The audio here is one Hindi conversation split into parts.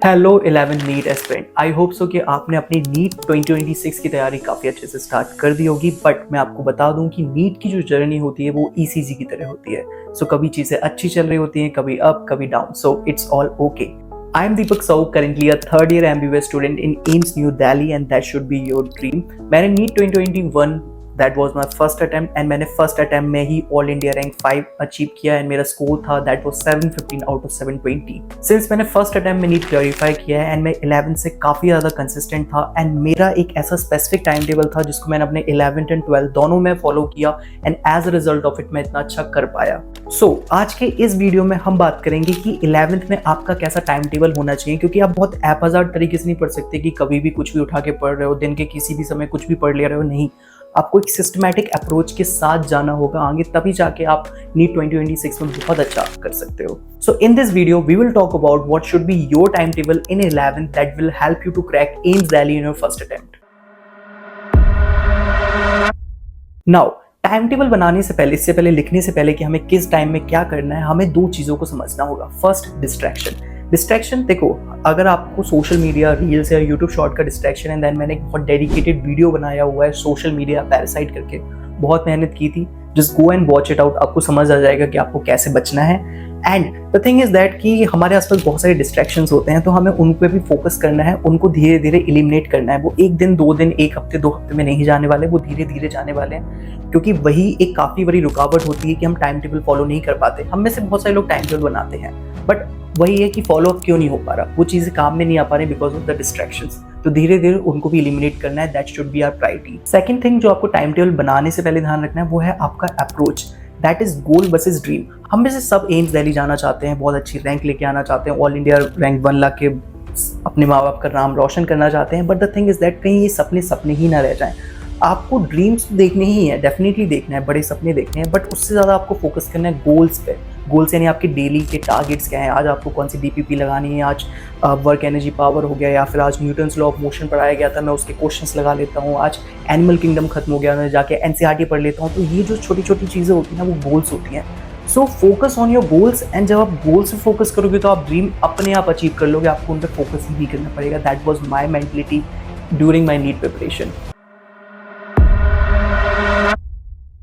Hello 11 NEET aspirant. I hope so कि आपने अपनी नीट 2026 की तैयारी काफ़ी अच्छे से स्टार्ट कर दी होगी। बट मैं आपको बता दूं कि नीट की जो जर्नी होती है वो ईसीजी की तरह होती है। सो कभी चीज़ें अच्छी चल रही होती हैं, कभी अप कभी down, so it's all okay. I am Deepak Sao, currently a third year MBBS student in AIIMS new Delhi and that should be your dream. मैंने NEET 2021 that was my first attempt and मैंने फर्स्ट अटेम्प्ट में ही ऑल इंडिया रैंक 5 अचीव किया एंड मेरा स्कोर था that was 715 out of 720। Since मैंने फर्स्ट अटेम्प्ट में नीट क्लियरिफाई किया है एंड मैं 11 से काफ़ी ज़्यादा कंसिस्टेंट था एंड मेरा एक ऐसा स्पेसिफिक टाइम टेबल था जिसको मैंने अपने 11th एंड 12th दोनों में फॉलो किया and as a result of it मैं इतना अच्छा कर पाया। सो आज के इस वीडियो में हम बात करेंगे कि 11th में आपका कैसा टाइम टेबल होना चाहिए, क्योंकि आप बहुत एपहज़ार्ड तरीके से नहीं पढ़ सकते कि कभी भी कुछ भी उठा के पढ़ रहे हो, दिन के किसी भी समय कुछ भी पढ़ ले रहे हो। नहीं, आपको एक सिस्टमैटिक अप्रोच के साथ जाना होगा आगे, तभी जाके आप नीट 2026 में बहुत अच्छा कर सकते हो। So in this video we will talk about what should be your time table in 11th that will help you to crack AIIMS Delhi in your first attempt. Now time table बनाने से पहले, इससे पहले लिखने से पहले कि हमें किस टाइम में क्या करना है, हमें दो चीज़ों को समझना होगा। फर्स्ट, डिस्ट्रैक्शन देखो, अगर आपको सोशल मीडिया रील्स या यूट्यूब शॉर्ट का डिस्ट्रैक्शन है, देन मैंने एक बहुत डेडिकेटेड वीडियो बनाया हुआ है सोशल मीडिया पैरासाइट करके, बहुत मेहनत की थी। Just go and watch it out, आपको समझ आ जाएगा कि आपको कैसे बचना है। And the thing is that कि हमारे आसपास बहुत सारे डिस्ट्रैक्शंस होते हैं, तो हमें उन पर भी फोकस करना है, उनको धीरे धीरे एलिमिनेट करना है। वो एक दिन, 2 दिन, 1 हफ्ते, 2 हफ्ते में नहीं जाने वाले, वो धीरे धीरे जाने वाले हैं, क्योंकि वही एक काफ़ी बड़ी रुकावट होती है कि हम टाइम टेबल फॉलो नहीं कर पाते। हम में से बहुत सारे लोग टाइम टेबल बनाते हैं, बट वही है कि फॉलो अप क्यों नहीं हो पा रहा, वो चीज़ें काम में नहीं आ पा रही बिकॉज ऑफ द डिस्ट्रैक्शंस। तो धीरे धीरे उनको भी एलिमिनेट करना है, that should be our priority. Second thing जो आपको टाइम टेबल बनाने से पहले ध्यान रखना है वो है आपका approach, that is goal versus dream. हम में से सब एम्स दिल्ली जाना चाहते हैं, बहुत अच्छी रैंक लेके आना चाहते हैं, ऑल इंडिया रैंक 1 लाख के अपने माँ बाप का नाम रोशन करना चाहते हैं। But the thing is that कहीं ये सपने सपने ही ना रह जाएं। आपको ड्रीम्स देखने ही है, डेफिनेटली देखना है, बड़े सपने देखने हैं, बट उससे ज़्यादा आपको फोकस करना है गोल्स पे। गोल्स यानी आपके डेली के टारगेट्स क्या हैं, आज आपको कौन सी DPP लगानी है, आज वर्क एनर्जी पावर हो गया, या फिर आज न्यूटन्स लॉ ऑफ मोशन पढ़ाया गया था, मैं उसके क्वेश्चंस लगा लेता हूँ, आज एनिमल किंगडम खत्म हो गया, मैं जाके NCERT पढ़ लेता हूँ। तो ये जो छोटी छोटी चीज़ें होती हैं वो गोल्स होती हैं। So focus on your goals, and जब आप गोल्स पे फोकस करोगे तो आप ड्रीम अपने आप अचीव कर लोगे, आपको उन पर फोकस ही नहीं करना पड़ेगा। That was my mentality during my NEET preparation.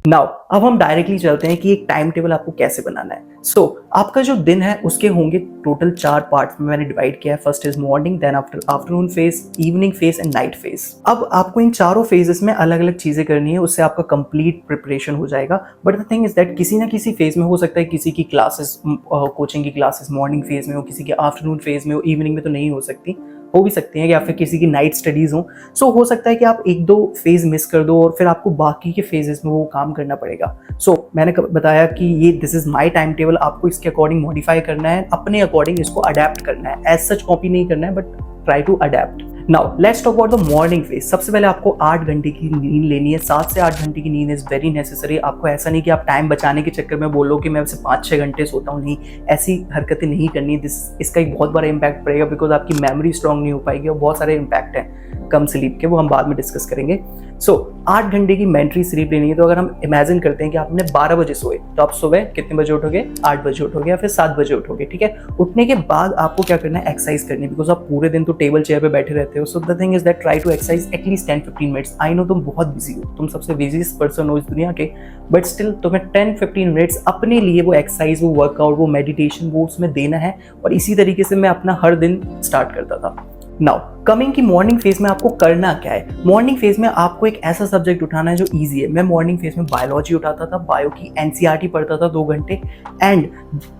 Now अब हम डायरेक्टली चलते हैं कि एक टाइम टेबल आपको कैसे बनाना है। सो आपका जो दिन है उसके होंगे टोटल 4 पार्ट्स में मैंने डिवाइड किया है। First is morning, then afternoon phase, evening phase and night phase. अब आपको इन चारों फेजेस में अलग अलग चीजें करनी है, उससे आपका कंप्लीट प्रिपरेशन हो जाएगा। But the thing is that किसी ना किसी फेज में हो सकता है किसी की क्लासेस, कोचिंग की क्लासेस मॉर्निंग फेज में हो, किसी के आफ्टरनून फेज में हो, इवनिंग में तो नहीं हो सकती, हो भी सकती हैं, या फिर किसी की नाइट स्टडीज़ हो। सो हो सकता है कि आप 1-2 फेज़ मिस कर दो और फिर आपको बाकी के फेजेस में वो काम करना पड़ेगा। सो मैंने बताया कि ये this is my time table, आपको इसके अकॉर्डिंग मॉडिफाई करना है, अपने अकॉर्डिंग इसको अडेप्ट करना है। एज सच कॉपी नहीं करना है, but try to adapt. Now let's talk about the morning phase. सबसे पहले आपको 8 घंटे की नींद लेनी है। 7 से 8 घंटे की नींद इज़ वेरी नेसेसरी। आपको ऐसा नहीं कि आप टाइम बचाने के चक्कर में बोलो कि मैं वैसे 5-6 घंटे सोता हूँ, नहीं, ऐसी हरकतें नहीं करनी। इसका एक बहुत बड़ा इम्पैक्ट पड़ेगा, बिकॉज आपकी मेमोरी स्ट्रांग नहीं हो पाएगी और बहुत सारे इम्पैक्ट हैं कम स्लीप के, वो हम बाद में डिस्कस करेंगे। सो 8 घंटे की मेंटरी स्लीप लेनी है। तो अगर हम इमेजिन करते हैं कि आपने 12 बजे सोए, तो आप सुबह कितने बजे उठोगे? 8 बजे उठोगे या फिर 7 बजे उठोगे, ठीक है। उठने के बाद आपको क्या करना है? एक्सरसाइज करनी है, बिकॉज आप पूरे दिन तो टेबल चेयर पे बैठे रहते हो। So the thing is that try to exercise at least 10-15 minutes. I know तुम बहुत बिजी हो, तुम सबसे बिजीएस्ट पर्सन हो इस दुनिया के, बट स्टिल तुम्हें 10-15 मिनट्स अपने लिए वो एक्सरसाइज, वो वर्कआउट, वो मेडिटेशन, वो उसमें देना है। और इसी तरीके से मैं अपना हर दिन स्टार्ट करता था। नाउ कमिंग की मॉर्निंग फेज में आपको करना क्या है। मॉर्निंग फेज में आपको एक ऐसा सब्जेक्ट उठाना है जो इजी है। मैं मॉर्निंग फेज में बायोलॉजी उठाता था, बायो की NCERT पढ़ता था 2 घंटे, एंड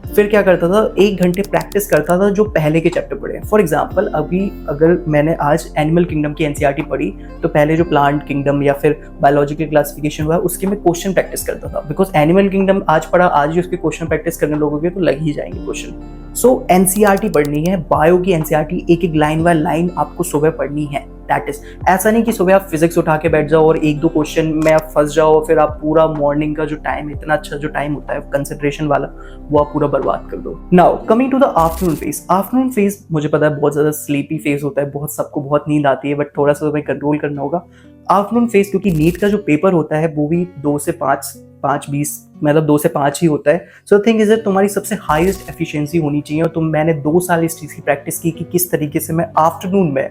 फिर क्या करता था, 1 घंटे प्रैक्टिस करता था जो पहले के चैप्टर पढ़े। फॉर एग्जाम्पल, अभी अगर मैंने आज एनिमल किंगडम की NCERT पढ़ी, तो पहले जो प्लांट किंगडम या फिर बायोलॉजिकल क्लासिफिकेशन हुआ है उसके मैं क्वेश्चन प्रैक्टिस करता था, बिकॉज एनिमल किंगडम आज पढ़ा, आज ही उसके क्वेश्चन प्रैक्टिस करने लोगोगे तो लग ही जाएंगे क्वेश्चन। सो NCERT पढ़नी है, बायो की NCERT एक एक लाइन बाय लाइन आपको सुबह पढ़नी है। दैट इज, ऐसा नहीं कि सुबह आप फिजिक्स उठा के बैठ जाओ और 1-2 क्वेश्चन में आप फंस जाओ, फिर आप पूरा मॉर्निंग का जो टाइम, इतना अच्छा जो टाइम होता है कंसंट्रेशन वाला, वो आप पूरा बर्बाद कर दो। Now coming to the afternoon phase. Afternoon phase मुझे पता है बहुत ज्यादा स्लीपी फेज होता है, बहुत सबको बहुत नींद आती है, बट थोड़ा सा तुम्हें कंट्रोल करना होगा। आफ्टरनून फेज, क्योंकि नीट का जो पेपर होता है वो भी 2 से 5 5-20 मतलब 2 से 5 ही होता है। सो थिंग इज दैट तुम्हारी सबसे हाईएस्ट एफिशिएंसी होनी चाहिए। और मैंने 2 साल इस चीज़ की प्रैक्टिस की कि किस तरीके से मैं आफ्टरनून में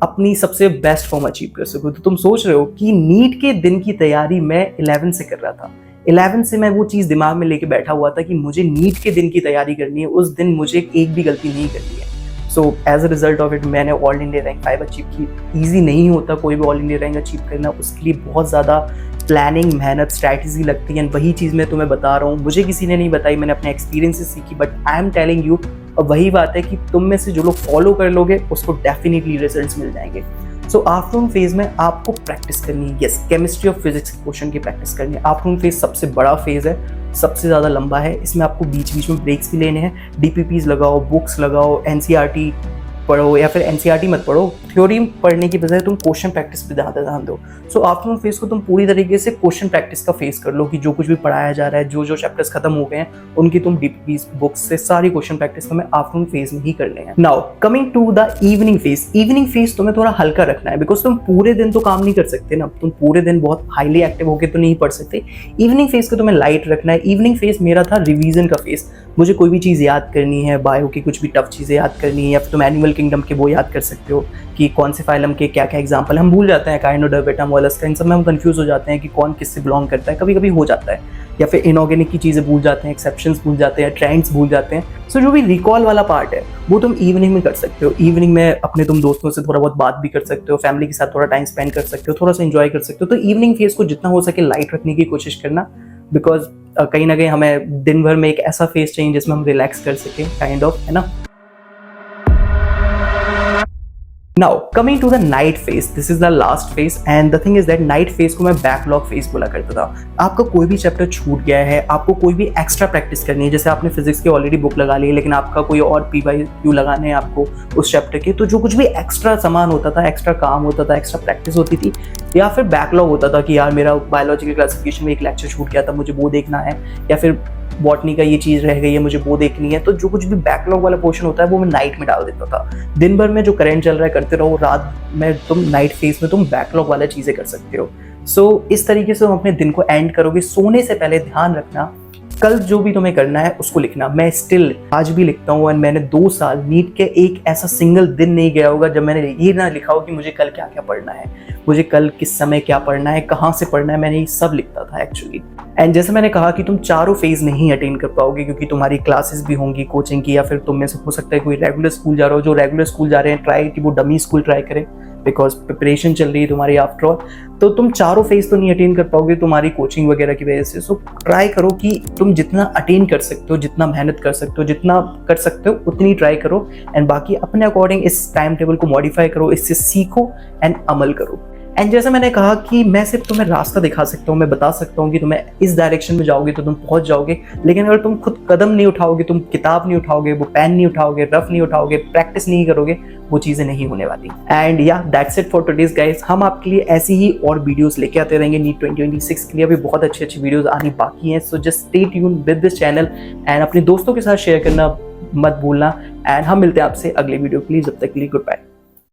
अपनी सबसे बेस्ट फॉर्म अचीव कर सकूँ। तो तुम सोच रहे हो कि नीट के दिन की तैयारी मैं 11 से कर रहा था। 11 से मैं वो चीज़ दिमाग में लेके बैठा हुआ था कि मुझे नीट के दिन की तैयारी करनी है, उस दिन मुझे एक भी गलती नहीं करनी है। So as a result of it मैंने ऑल इंडिया रैंक 5 अचीव की। ईजी नहीं होता कोई भी ऑल इंडिया रैंक अचीव करना, उसके लिए बहुत ज़्यादा प्लानिंग, मेहनत, स्ट्रैटेजी लगती है। वही चीज़ मैं तुम्हें बता रहा हूँ, मुझे किसी ने नहीं बताई, मैंने अपने एक्सपीरियंस से सीखी, but I am telling you. और वही बात है कि तुम में से जो लोग फॉलो कर लोगे उसको डेफिनेटली रिजल्ट्स मिल जाएंगे। सो आफ्टरनून फेज में आपको प्रैक्टिस करनी है। यस, केमिस्ट्री और फिजिक्स क्वेश्चन की प्रैक्टिस करनी है। आफ्टरनून फेज सबसे बड़ा फेज है, सबसे ज़्यादा लंबा है। इसमें आपको बीच बीच में ब्रेक्स भी लेने हैं। डीपीपीज लगाओ, बुक्स लगाओ, एनसीईआरटी पढ़ो, या फिर एनसीईआरटी मत पढ़ो, थ्योरी पढ़ने की बजाय तुम क्वेश्चन प्रैक्टिस पे ज़्यादा ध्यान दो। सो आफ्टरनून फेज को तुम पूरी तरीके से क्वेश्चन प्रैक्टिस का फेस कर लो कि जो कुछ भी पढ़ाया जा रहा है, जो जो चैप्टर्स खत्म हो गए हैं उनकी तुम डीपीपीज बुक्स से सारी क्वेश्चन प्रैक्टिस तुम्हें आफ्टरनून फेज में ही करने हैं। Now coming to the evening phase. Evening phase तुम्हें थोड़ा हल्का रखना है, बिकॉज तुम पूरे दिन तो काम नहीं कर सकते ना, तुम पूरे दिन बहुत हाईली एक्टिव होकर तो नहीं पढ़ सकते। इवनिंग फेज को तुम्हें लाइट रखना है। इवनिंग फेज मेरा था रिवीजन का फेज। मुझे कोई भी चीज़ याद करनी है, बायो की कुछ भी टफ चीज़ें याद करनी है, या फिर तुम एनिमल किंगडम के वो याद कर सकते हो कि कौन से फाइलम के क्या क्या एग्जाम्पल। हम भूल जाते हैं, काइनोडर्मेटा, मोलस्का, इन सब में हम कंफ्यूज हो जाते हैं कि कौन किससे बिलोंग करता है, कभी कभी हो जाता है। या फिर इनऑर्गेनिक की चीज़ें भूल जाते हैं, एक्सेप्शंस भूल जाते हैं, ट्रेंड्स भूल जाते हैं। सो जो भी रिकॉल वाला पार्ट है वो तुम इवनिंग में कर सकते हो। इवनिंग में अपने तुम दोस्तों से थोड़ा बहुत बात भी कर सकते हो, फैमिली के साथ थोड़ा टाइम स्पेंड कर सकते हो, थोड़ा सा एंजॉय कर सकते हो। तो इवनिंग फेज को जितना हो सके लाइट रखने की कोशिश करना, बिकॉज कहीं ना कहीं हमें दिन भर में एक ऐसा फेज चाहिए जिसमें हम रिलैक्स कर सकें, काइंड ऑफ, है ना। Now coming to the night phase, this is the last phase and the thing is that night phase को मैं बैकलॉग फेज बोला करता था। आपका कोई भी चैप्टर छूट गया है, आपको कोई भी एक्स्ट्रा प्रैक्टिस करनी है, जैसे आपने फिजिक्स की ऑलरेडी बुक लगा ली है लेकिन आपका कोई और PYQ लगाने हैं आपको उस चैप्टर के, तो जो कुछ भी एक्स्ट्रा सामान होता था, एक्स्ट्रा काम होता था, एक्स्ट्रा प्रैक्टिस होती थी, या फिर बैकलॉग होता था कि यार मेरा बायोलॉजिकल क्लासिफिकेशन में एक लेक्चर छूट गया था, मुझे वो देखना है, या फिर बॉटनी का ये चीज़ रह गई है, मुझे वो देखनी है। तो जो कुछ भी बैकलॉग वाला पोर्शन होता है वो मैं नाइट में डाल देता था। दिन भर में जो करंट चल रहा है करते रहो, रात में तुम नाइट फेज में तुम बैकलॉग वाला चीज़ें कर सकते हो। सो इस तरीके से तुम अपने दिन को एंड करोगे। सोने से पहले ध्यान रखना, कल जो भी तुम्हें करना है उसको लिखना। मैं स्टिल आज भी लिखता हूँ, एंड मैंने 2 साल नीट के एक ऐसा सिंगल दिन नहीं गया होगा जब मैंने ये ना लिखा हो कि मुझे कल क्या क्या पढ़ना है, मुझे कल किस समय क्या पढ़ना है, कहाँ से पढ़ना है। मैंने ये सब लिखता था एक्चुअली। एंड जैसे मैंने कहा कि तुम चारों फेज नहीं अटेंड कर पाओगे क्योंकि तुम्हारी क्लासेस भी होंगी कोचिंग की, या फिर तुम में से हो सकता है कोई रेगुलर स्कूल जा रहे हो। जो रेगुलर स्कूल जा रहे हैं ट्राई कि वो डमी स्कूल ट्राई करें, बिकॉज प्रिपरेशन चल रही है तुम्हारी आफ्टर ऑल। तो तुम चारों फेज तो नहीं अटेंड कर पाओगे तुम्हारी कोचिंग वगैरह की वजह से। सो ट्राई करो कि तुम जितना अटेंड कर सकते हो, जितना मेहनत कर सकते हो, जितना कर सकते हो उतनी ट्राई करो, एंड बाकी अपने अकॉर्डिंग इस टाइम टेबल को मॉडिफाई करो, इससे सीखो एंड अमल करो। एंड जैसे मैंने कहा कि मैं सिर्फ तुम्हें रास्ता दिखा सकता हूँ, मैं बता सकता हूँ कि तुम्हें इस डायरेक्शन में जाओगे तो तुम पहुंच जाओगे, लेकिन अगर तुम खुद कदम नहीं उठाओगे, तुम किताब नहीं उठाओगे, वो पेन नहीं उठाओगे, रफ नहीं उठाओगे, प्रैक्टिस नहीं करोगे, वो चीज़ें नहीं होने वाली। एंड या that's it for today's guys. हम आपके लिए ऐसी ही और वीडियोस लेके आते रहेंगे नीट 2026 के लिए। अभी बहुत अच्छी अच्छी वीडियोस आनी बाकी हैं। So just stay tuned with this channel and अपने दोस्तों के साथ शेयर करना मत भूलना। एंड हम मिलते हैं आपसे अगले वीडियो के लिए। जब तक के लिए गुड बाय।